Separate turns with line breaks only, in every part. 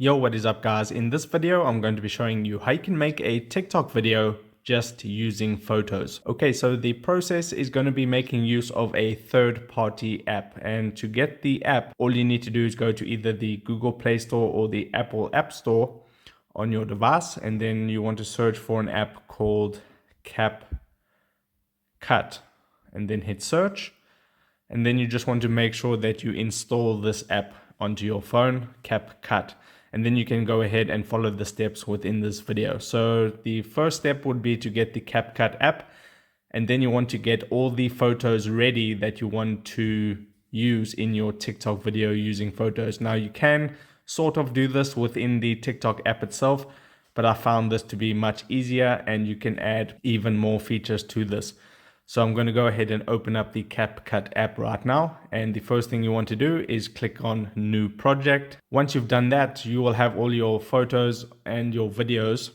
Yo, what is up guys? In this video, I'm going to be showing you how you can make a TikTok video just using photos. Okay, so the process is going to be making use of a third-party app. And to get the app, all you need to do is go to either the Google Play Store or the Apple App Store on your device. And then you want to search for an app called CapCut and then hit search. And then you just want to make sure that you install this app onto your phone, CapCut. And then you can go ahead and follow the steps within this video. So the first step would be to get the CapCut app. And then you want to get all the photos ready that you want to use in your TikTok video using photos. Now you can sort of do this within the TikTok app itself, but I found this to be much easier and you can add even more features to this. So I'm going to go ahead and open up the CapCut app right now. And the first thing you want to do is click on New Project. Once you've done that, you will have all your photos and your videos,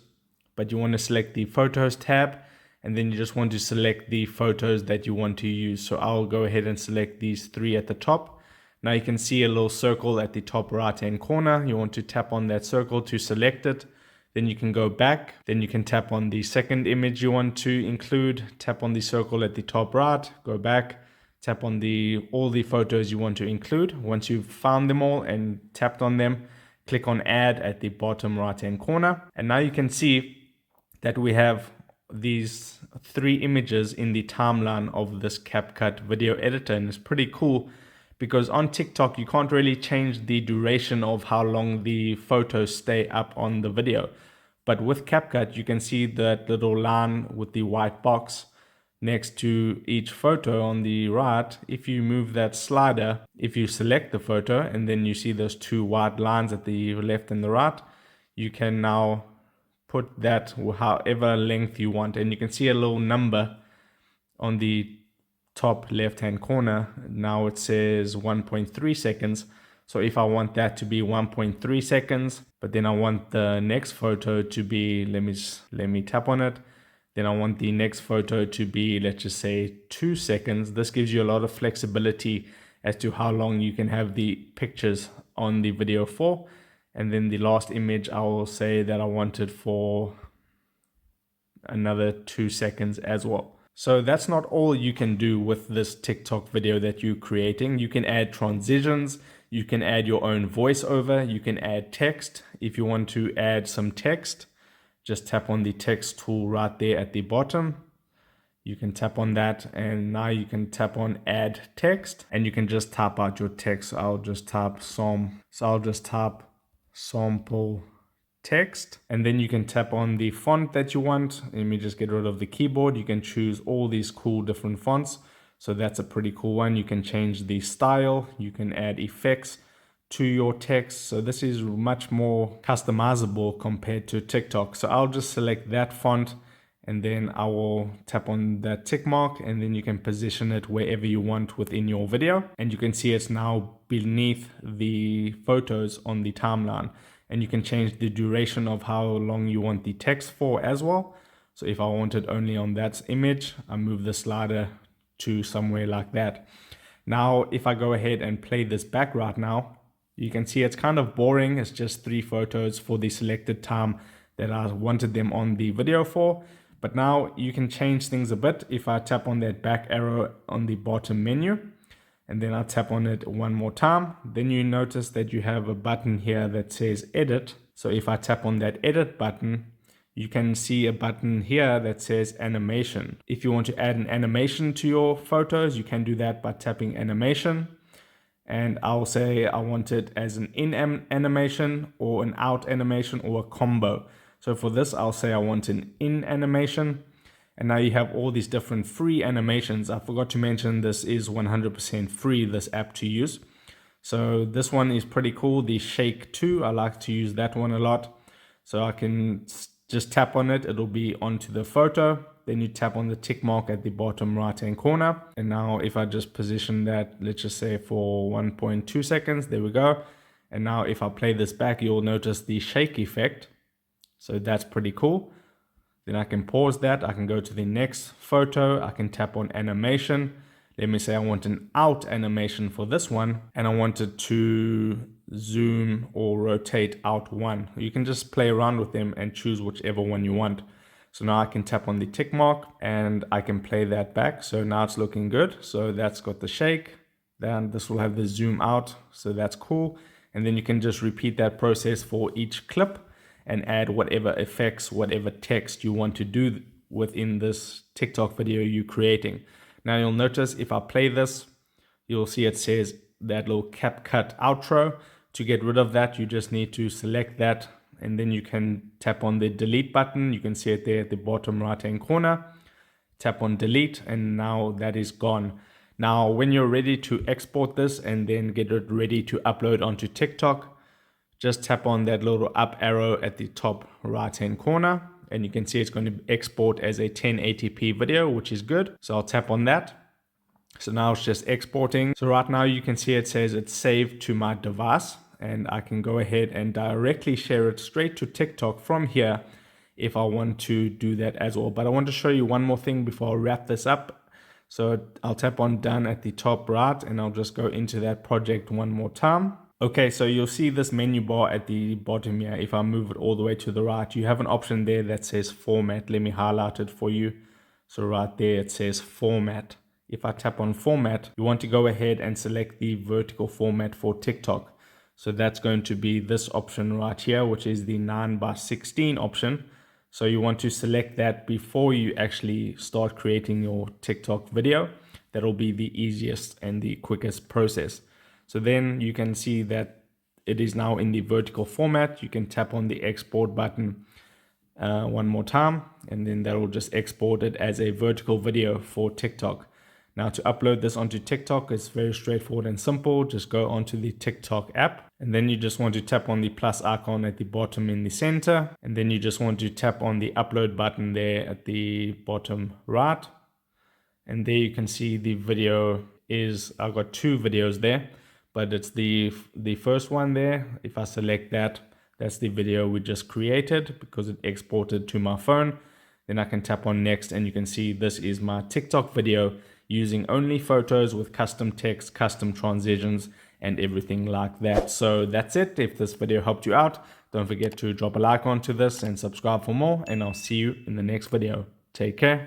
but you want to select the Photos tab, and then you just want to select the photos that you want to use. So I'll go ahead and select these three at the top. Now you can see a little circle at the top right-hand corner. You want to tap on that circle to select it. Then you can go back, then you can tap on the second image you want to include, tap on the circle at the top right, go back, tap on all the photos you want to include. Once you've found them all and tapped on them, click on add at the bottom right hand corner. And now you can see that we have these three images in the timeline of this CapCut video editor, and it's pretty cool because on TikTok you can't really change the duration of how long the photos stay up on the video. But with CapCut, you can see that little line with the white box next to each photo on the right. If you move that slider, if you select the photo and then you see those two white lines at the left and the right, you can now put that however length you want. And you can see a little number on the top left hand corner. Now it says 1.3 seconds. So if I want that to be 1.3 seconds, but then I want the next photo to be, let me tap on it. Then I want the next photo to be, let's just say 2 seconds. This gives you a lot of flexibility as to how long you can have the pictures on the video for. And then the last image, I will say that I want it for another 2 seconds as well. So that's not all you can do with this TikTok video that you're creating. You can add transitions, you can add your own voiceover, you can add text. If you want to add some text, just tap on the text tool right there at the bottom. You can tap on that and now you can tap on add text and you can just type out your text. I'll just type sample text, and then you can tap on the font that you want. Let me just get rid of the keyboard. You can choose all these cool different fonts. So that's a pretty cool one. You can change the style, you can add effects to your text. So this is much more customizable compared to TikTok. So I'll just select that font and then I will tap on that tick mark, and then you can position it wherever you want within your video. And you can see it's now beneath the photos on the timeline. And you can change the duration of how long you want the text for as well. So if I want it only on that image, I move the slider to somewhere like that. Now, if I go ahead and play this back right now, you can see it's kind of boring. It's just 3 photos for the selected time that I wanted them on the video for. But now you can change things a bit. If I tap on that back arrow on the bottom menu, and then I'll tap on it one more time, then you notice that you have a button here that says edit. So if I tap on that edit button, you can see a button here that says animation. If you want to add an animation to your photos, you can do that by tapping animation. And I'll say I want it as an in animation or an out animation or a combo. So for this, I'll say I want an in animation. And now you have all these different free animations. I forgot to mention this is 100% free, this app to use. So this one is pretty cool. The Shake 2, I like to use that one a lot. So I can just tap on it. It'll be onto the photo. Then you tap on the tick mark at the bottom right hand corner. And now if I just position that, let's just say for 1.2 seconds, there we go. And now if I play this back, you'll notice the shake effect. So that's pretty cool. Then I can pause that. I can go to the next photo. I can tap on animation. let me say I want an out animation for this one, and I want it to zoom or rotate out one. You can just play around with them and choose whichever one you want. So now I can tap on the tick mark and I can play that back. So now it's looking good. So that's got the shake. Then this will have the zoom out. So that's cool. And then you can just repeat that process for each clip and add whatever effects, whatever text you want to do within this TikTok video you're creating. Now you'll notice if I play this, you'll see it says that little CapCut outro. To get rid of that, you just need to select that, and then you can tap on the delete button. You can see it there at the bottom right hand corner. Tap on delete, and now that is gone. Now when you're ready to export this and then get it ready to upload onto TikTok, just tap on that little up arrow at the top right hand corner, and you can see it's going to export as a 1080p video, which is good. So I'll tap on that. So now it's just exporting. So right now you can see it says it's saved to my device, and I can go ahead and directly share it straight to TikTok from here if I want to do that as well. But I want to show you one more thing before I wrap this up. So I'll tap on done at the top right, and I'll just go into that project one more time. Okay, so you'll see this menu bar at the bottom here. If I move it all the way to the right, you have an option there that says format. Let me highlight it for you. So right there it says format. If I tap on format, you want to go ahead and select the vertical format for TikTok. So that's going to be this option right here, which is the 9:16 option. So you want to select that before you actually start creating your TikTok video. That'll be the easiest and the quickest process. So then you can see that it is now in the vertical format. You can tap on the export button one more time, and then that will just export it as a vertical video for TikTok. Now to upload this onto TikTok, it's very straightforward and simple. Just go onto the TikTok app, and then you just want to tap on the plus icon at the bottom in the center, and then you just want to tap on the upload button there at the bottom right. And there you can see the video is, I've got two videos there, but it's the first one there. If I select that, that's the video we just created because it exported to my phone. Then I can tap on next, and you can see this is my TikTok video using only photos with custom text, custom transitions, and everything like that. So that's it. If this video helped you out, don't forget to drop a like onto this and subscribe for more, and I'll see you in the next video. Take care.